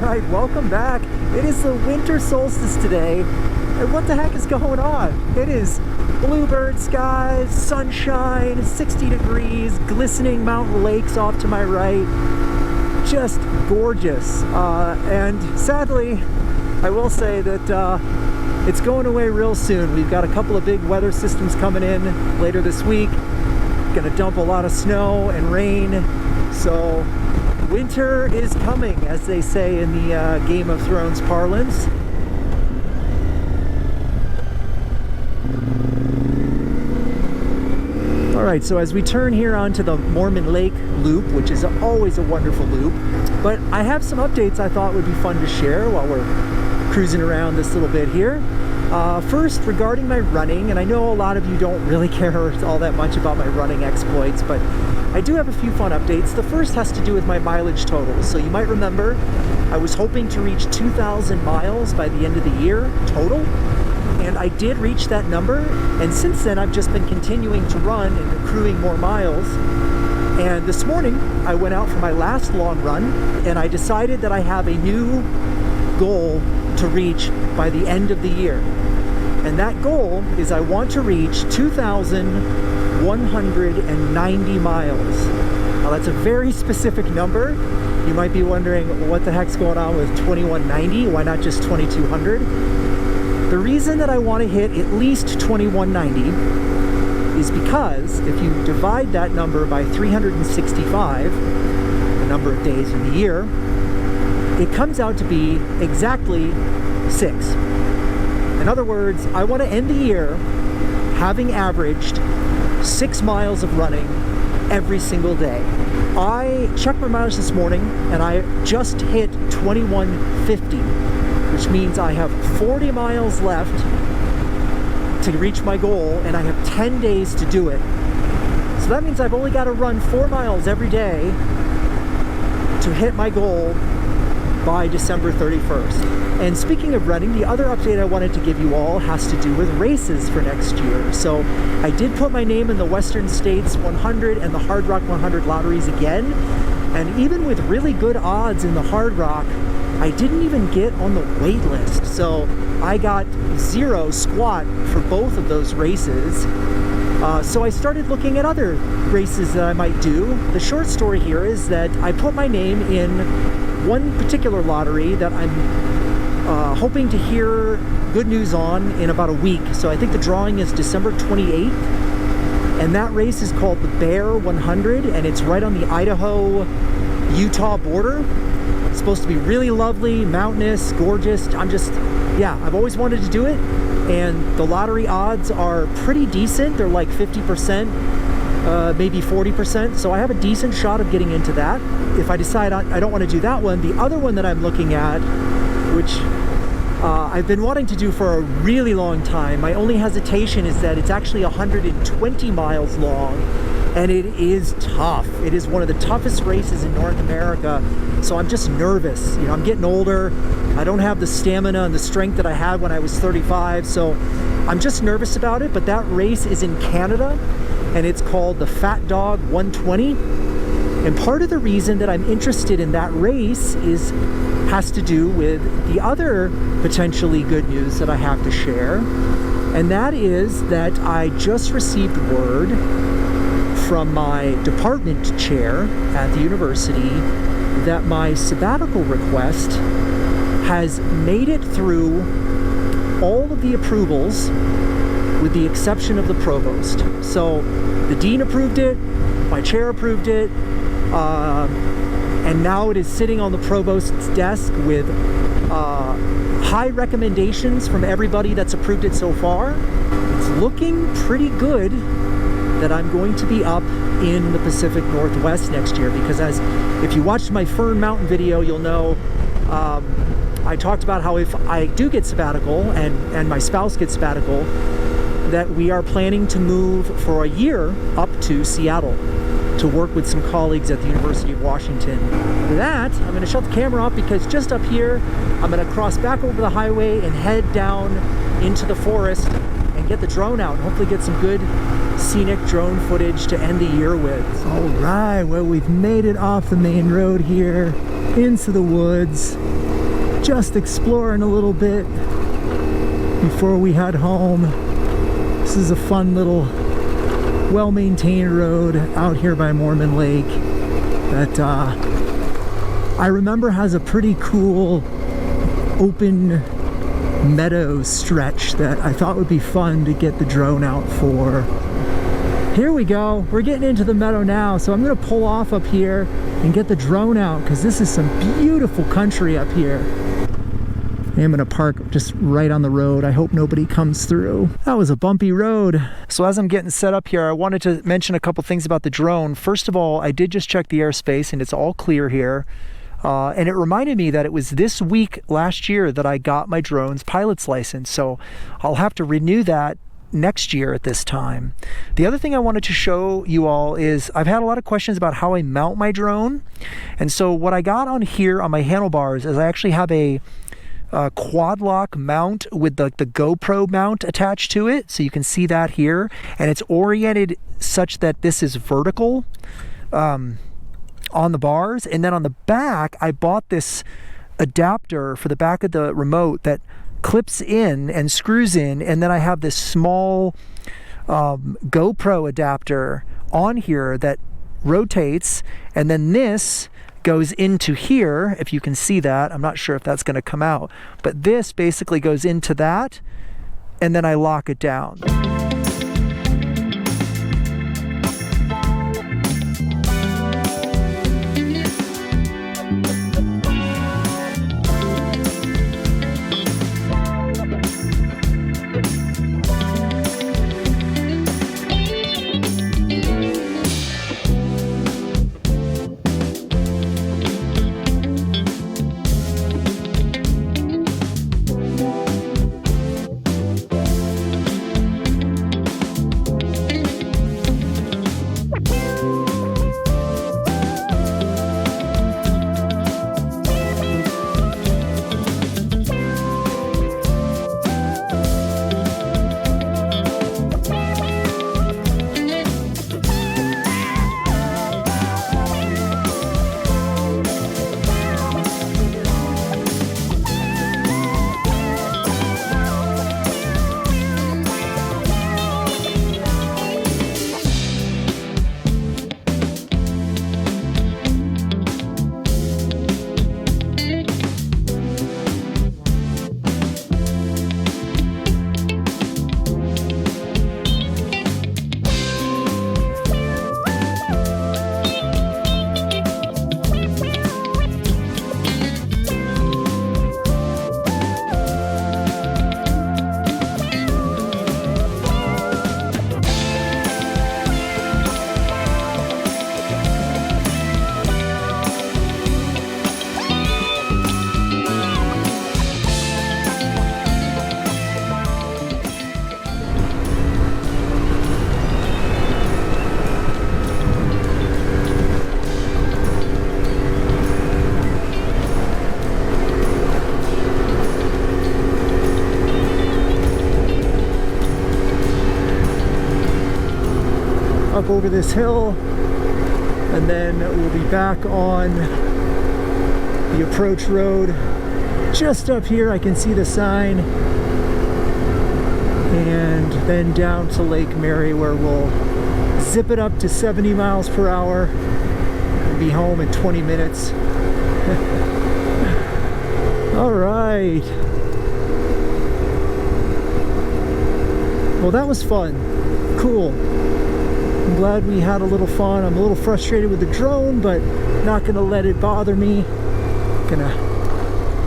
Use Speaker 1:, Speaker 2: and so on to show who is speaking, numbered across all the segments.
Speaker 1: Alright, welcome back. It is the winter solstice today, and what the heck is going on? It is bluebird skies, sunshine, 60 degrees, glistening mountain lakes off to my right. Just gorgeous. And sadly, I will say that it's going away real soon. We've got a couple of big weather systems coming in later this week. Gonna dump a lot of snow and rain. So winter is coming, as they say in the Game of Thrones parlance. Alright, so as we turn here onto the Mormon Lake loop, which is always a wonderful loop, but I have some updates I thought would be fun to share while we're cruising around this little bit here. First, regarding my running, and I know a lot of you don't really care all that much about my running exploits, but I do have a few fun updates. The first has to do with my mileage totals. So you might remember I was hoping to reach 2,000 miles by the end of the year total, and I did reach that number, and since then I've just been continuing to run and accruing more miles. And this morning I went out for my last long run, and I decided that I have a new goal to reach by the end of the year. And that goal is I want to reach 2,190 miles. Now that's a very specific number. You might be wondering, well, what the heck's going on with 2190? Why not just 2200? The reason that I want to hit at least 2190 is because if you divide that number by 365, the number of days in the year, it comes out to be exactly 6. In other words, I want to end the year having averaged 6 miles of running every single day. I checked my mileage this morning and I just hit 2150, which means I have 40 miles left to reach my goal, and I have 10 days to do it. So that means I've only got to run 4 miles every day to hit my goal by December 31st. And speaking of running, the other update I wanted to give you all has to do with races for next year. So I did put my name in the Western States 100 and the Hard Rock 100 lotteries again, and even with really good odds in the Hard Rock, I didn't even get on the wait list. So I got 0 squat for both of those races. So I started looking at other races that I might do. The short story here is that I put my name in one particular lottery that I'm hoping to hear good news on in about a week. So I think the drawing is December 28th, and that race is called the Bear 100, and it's right on the Idaho-Utah border. It's supposed to be really lovely, mountainous, gorgeous. I've always wanted to do it, and the lottery odds are pretty decent. They're like 50%, maybe 40%, so I have a decent shot of getting into that. If I decide I don't want to do that one, the other one that I'm looking at, which I've been wanting to do for a really long time, my only hesitation is that it's actually 120 miles long, and it is tough. It is one of the toughest races in North America, so I'm just nervous. You know, I'm getting older. I don't have the stamina and the strength that I had when I was 35, so I'm just nervous about it. But that race is in Canada, and it's called the Fat Dog 120. And part of the reason that I'm interested in that race has to do with the other potentially good news that I have to share, and that is that I just received word from my department chair at the university that my sabbatical request has made it through all of the approvals with the exception of the provost. So the dean approved it, my chair approved it, and now it is sitting on the provost's desk with high recommendations from everybody that's approved it so far. It's looking pretty good that I'm going to be up in the Pacific Northwest next year, because if you watched my Fern Mountain video, you'll know I talked about how if I do get sabbatical and my spouse gets sabbatical, that we are planning to move for a year up to Seattle to work with some colleagues at the University of Washington. For that, I'm going to shut the camera off, because just up here, I'm going to cross back over the highway and head down into the forest and get the drone out and hopefully get some good scenic drone footage to end the year with. All right, well, we've made it off the main road here into the woods. just exploring a little bit before we head home. This is a fun little well-maintained road out here by Mormon Lake that I remember has a pretty cool open meadow stretch that I thought would be fun to get the drone out for. Here we go, we're getting into the meadow now, so I'm gonna pull off up here and get the drone out because this is some beautiful country up here. I'm gonna park just right on the road. I hope nobody comes through. That was a bumpy road. So as I'm getting set up here, I wanted to mention a couple things about the drone. First of all, I did just check the airspace and it's all clear here. And it reminded me that it was this week last year that I got my drone's pilot's license. So I'll have to renew that next year at this time. The other thing I wanted to show you all is I've had a lot of questions about how I mount my drone. And so what I got on here on my handlebars is I actually have a quad lock mount with the GoPro mount attached to it, so you can see that here, and it's oriented such that this is vertical on the bars. And then on the back I bought this adapter for the back of the remote that clips in and screws in, and then I have this small GoPro adapter on here that rotates, and then this goes into here, if you can see that. I'm not sure if that's going to come out, but this basically goes into that, and then I lock it down. Up over this hill, and then we'll be back on the approach road. Just up here I can see the sign, and then down to Lake Mary, where we'll zip it up to 70 miles per hour and be home in 20 minutes. All right. Well, that was fun. Cool. I'm glad we had a little fun. I'm a little frustrated with the drone, but not gonna let it bother me. Gonna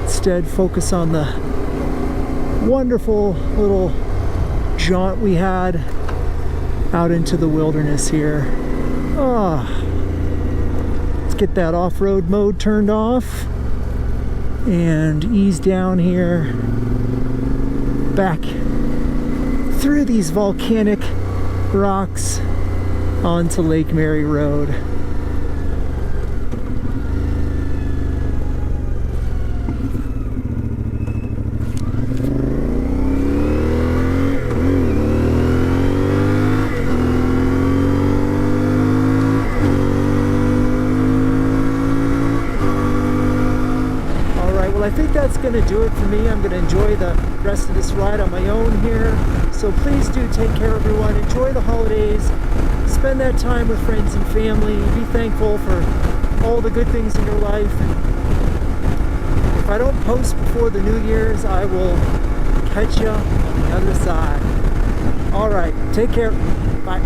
Speaker 1: instead focus on the wonderful little jaunt we had out into the wilderness here. Let's get that off-road mode turned off and ease down here back through these volcanic rocks onto Lake Mary Road. going to do it for me. I'm going to enjoy the rest of this ride on my own here. So please do take care, everyone. Enjoy the holidays. Spend that time with friends and family. Be thankful for all the good things in your life. And if I don't post before the New Year's, I will catch you on the other side. All right, take care. Bye.